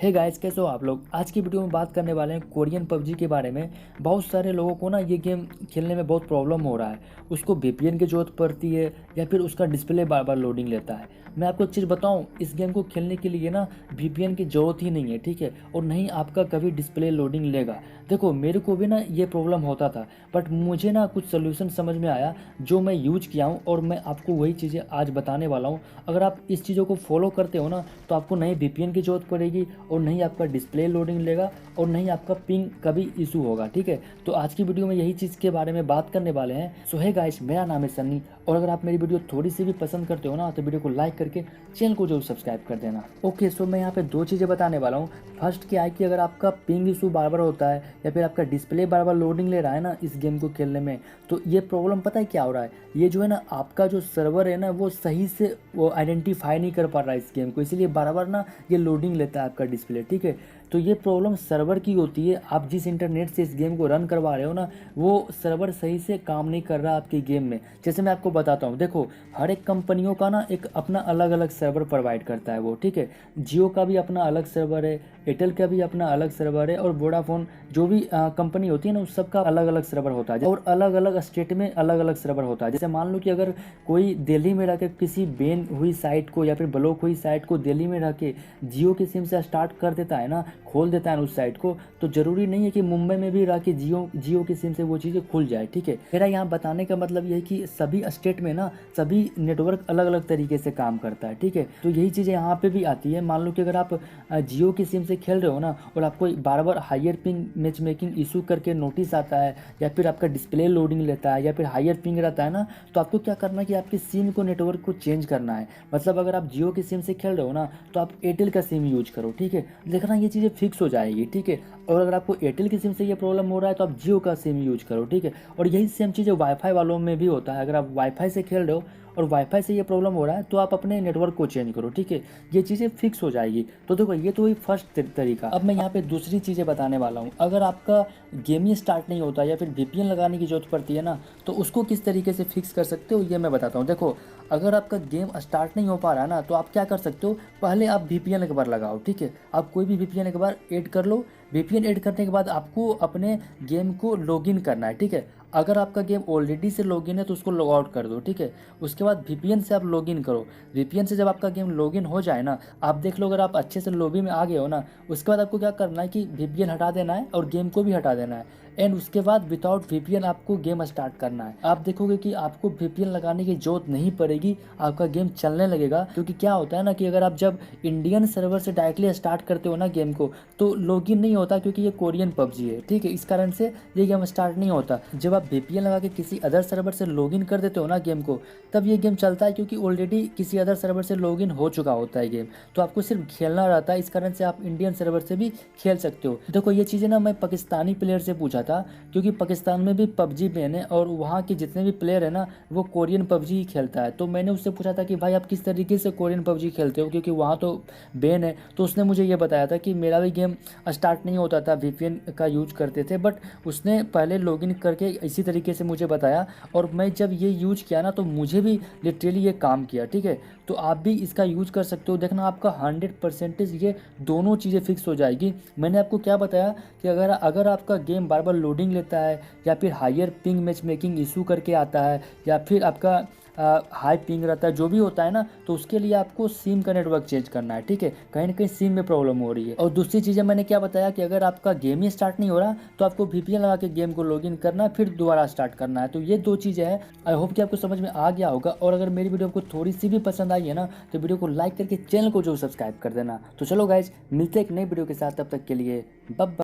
Hey guys, कैसे हो आप लोग। आज की वीडियो में बात करने वाले हैं कोरियन पबजी के बारे में। बहुत सारे लोगों को ना ये गेम खेलने में बहुत प्रॉब्लम हो रहा है। उसको वीपीएन की जरूरत पड़ती है या फिर उसका डिस्प्ले बार बार लोडिंग लेता है। मैं आपको एक चीज़ बताऊं, इस गेम को खेलने के लिए ना वीपीएन की ज़रूरत ही नहीं है, ठीक है। और नहीं आपका कभी डिस्प्ले लोडिंग लेगा। देखो, मेरे को भी ना ये प्रॉब्लम होता था, बट मुझे ना कुछ सोल्यूशन समझ में आया जो मैं यूज किया हूँ और मैं आपको वही चीज़ें आज बताने वाला हूँ। अगर आप इस चीज़ों को फॉलो करते हो ना तो आपको नहीं वीपीएन की जरूरत पड़ेगी और नहीं आपका डिस्प्ले लोडिंग लेगा और नहीं आपका पिंग कभी इशू होगा, ठीक है। तो आज की वीडियो में यही चीज़ के बारे में बात करने वाले हैं। सो हे गाइस, मेरा नाम है सन्नी और अगर आप मेरी वीडियो थोड़ी सी भी पसंद करते हो ना तो वीडियो को लाइक करके चैनल को जरूर सब्सक्राइब कर देना। ओके, सो मैं यहाँ पे दो चीज़ें बताने वाला हूँ। फर्स्ट क्या है कि अगर आपका पिंग इशू बार बार होता है या फिर आपका डिस्प्ले बार बार लोडिंग ले रहा है ना इस गेम को खेलने में, तो ये प्रॉब्लम पता है क्या हो रहा है। ये जो है ना आपका जो सर्वर है ना वो सही से वो आइडेंटिफाई नहीं कर पा रहा है इस गेम को, इसीलिए बार बार ना ये लोडिंग लेता है आपका डिस्प्ले, ठीक है। तो ये प्रॉब्लम सर्वर की होती है। आप जिस इंटरनेट से इस गेम को रन करवा रहे हो ना वो सर्वर सही से काम नहीं कर रहा आपके गेम में। जैसे मैं आपको बताता हूँ, देखो हर एक कंपनियों का ना एक अपना अलग अलग सर्वर प्रोवाइड करता है वो, ठीक है। जियो का भी अपना अलग सर्वर है, एयरटेल का भी अपना अलग सर्वर है और वोडाफोन जो भी कंपनी होती है ना उस सबका अलग अलग सर्वर होता है और अलग अलग स्टेट में अलग अलग सर्वर होता है। जैसे मान लो कि अगर कोई दिल्ली में रह के किसी बैन हुई साइट को या फिर ब्लॉक हुई साइट को दिल्ली में रह के जियो के सिम से स्टार्ट कर देता है ना, खोल देता है उस साइट को, तो ज़रूरी नहीं है कि मुंबई में भी रह के जियो के सिम से वो चीज़ें खुल जाए, ठीक है। मेरा यहाँ बताने का मतलब ये है कि सभी स्टेट में ना सभी नेटवर्क अलग अलग तरीके से काम करता है, ठीक है। तो यही चीज़ें यहाँ पे भी आती है। मान लो कि अगर आप जियो की सिम से खेल रहे हो ना और आपको बार बार higher ping match making issue करके नोटिस आता है या फिर आपका डिस्प्ले लोडिंग लेता है या फिर हायर पिंग रहता है ना, तो आपको क्या करना है कि आपकी सिम को नेटवर्क को चेंज करना है। मतलब अगर आप जियो की सिम से खेल रहे हो ना तो आप एयरटेल का सिम यूज करो, ठीक है। देखना ये चीज़ें फिक्स हो जाएगी, ठीक है। और अगर आपको एयरटेल की सिम से ये प्रॉब्लम हो रहा है तो आप जियो का सिम यूज करो, ठीक है। और यही सेम चीज़ें वाईफाई वालों में भी होता है। अगर आप वाईफाई से खेल रहे हो और वाईफाई से ये प्रॉब्लम हो रहा है तो आप अपने नेटवर्क को चेंज करो, ठीक है। ये चीज़ें फिक्स हो जाएगी। तो देखो ये तो ही फर्स्ट तरीका। अब मैं यहाँ पे दूसरी चीज़ें बताने वाला हूँ। अगर आपका गेम ही स्टार्ट नहीं होता या फिर वीपीएन लगाने की जरूरत पड़ती है ना तो उसको किस तरीके से फिक्स कर सकते हो ये मैं बताता हूँ। देखो, अगर आपका गेम स्टार्ट नहीं हो पा रहा है ना तो आप क्या कर सकते हो, पहले आप वीपीएन एक बार लगाओ, ठीक है। आप कोई भी वीपीएन एक बार ऐड कर लो। वीपीएन ऐड करने के बाद आपको अपने गेम को लॉगिन करना है, ठीक है। अगर आपका गेम ऑलरेडी से लॉगिन है तो उसको लॉग आउट कर दो, ठीक है। उसके बाद वीपीएन से आप लॉगिन करो। वीपीएन से जब आपका गेम लॉगिन हो जाए ना, आप देख लो अगर आप अच्छे से लॉबी में आ गए हो ना, उसके बाद आपको क्या करना है कि वीपीएन हटा देना है और गेम को भी हटा देना है। एंड उसके बाद विदाउट वीपीएन आपको गेम स्टार्ट करना है। आप देखोगे कि आपको वीपीएन लगाने की जरूरत नहीं पड़ेगी, आपका गेम चलने लगेगा। क्योंकि क्या होता है ना कि अगर आप जब इंडियन सर्वर से डायरेक्टली स्टार्ट करते हो ना गेम को तो लॉगिन नहीं होता, क्योंकि ये कोरियन पबजी है, ठीक है। इस कारण से ये गेम स्टार्ट नहीं होता। जब आप वीपीएन लगा के किसी अदर सर्वर से लॉगिन कर देते हो ना गेम को, तब ये गेम चलता है, क्योंकि ऑलरेडी किसी अदर सर्वर से लॉगिन हो चुका होता है गेम। तो आपको सिर्फ खेलना रहता है, इस कारण से आप इंडियन सर्वर से भी खेल सकते हो। देखो ये चीज़ें ना मैं पाकिस्तानी प्लेयर से पूछा था, क्योंकि पाकिस्तान में भी पबजी बैन है और वहाँ के जितने भी प्लेयर है ना वो कोरियन पबजी ही खेलता है। तो मैंने उससे पूछा था कि भाई आप किस तरीके से कोरियन पबजी खेलते हो, क्योंकि वहाँ तो बैन है। तो उसने मुझे ये बताया था कि मेरा भी गेम स्टार्ट नहीं होता था, वीपीएन का यूज करते थे, बट उसने पहले लॉगिन करके इसी तरीके से मुझे बताया और मैं जब ये यूज किया ना तो मुझे भी लिटरली ये काम किया, ठीक है। तो आप भी इसका यूज कर सकते हो। देखना आपका 100% ये दोनों चीज़ें फिक्स हो जाएगी। मैंने आपको क्या बताया कि अगर आपका गेम बार बार लोडिंग लेता है या फिर हायर पिंग मैच मेकिंग इशू करके आता है या फिर आपका हाई पिंग रहता है, जो भी होता है ना, तो उसके लिए आपको सिम का नेटवर्क चेंज करना है, ठीक है। कहीं ना कहीं सिम में प्रॉब्लम हो रही है। और दूसरी चीज़ें मैंने क्या बताया कि अगर आपका गेम ही स्टार्ट नहीं हो रहा तो आपको वीपीएन लगा के गेम को लॉगिन करना है, फिर दोबारा स्टार्ट करना है। तो ये दो चीज़ें हैं। आई होप कि आपको समझ में आ गया होगा। और अगर मेरी वीडियो आपको थोड़ी सी भी पसंद आई है ना तो वीडियो को लाइक करके चैनल को जो सब्सक्राइब कर देना। तो चलो गाइज, मिलते हैं एक नई वीडियो के साथ, तब तक के लिए बाय बाय।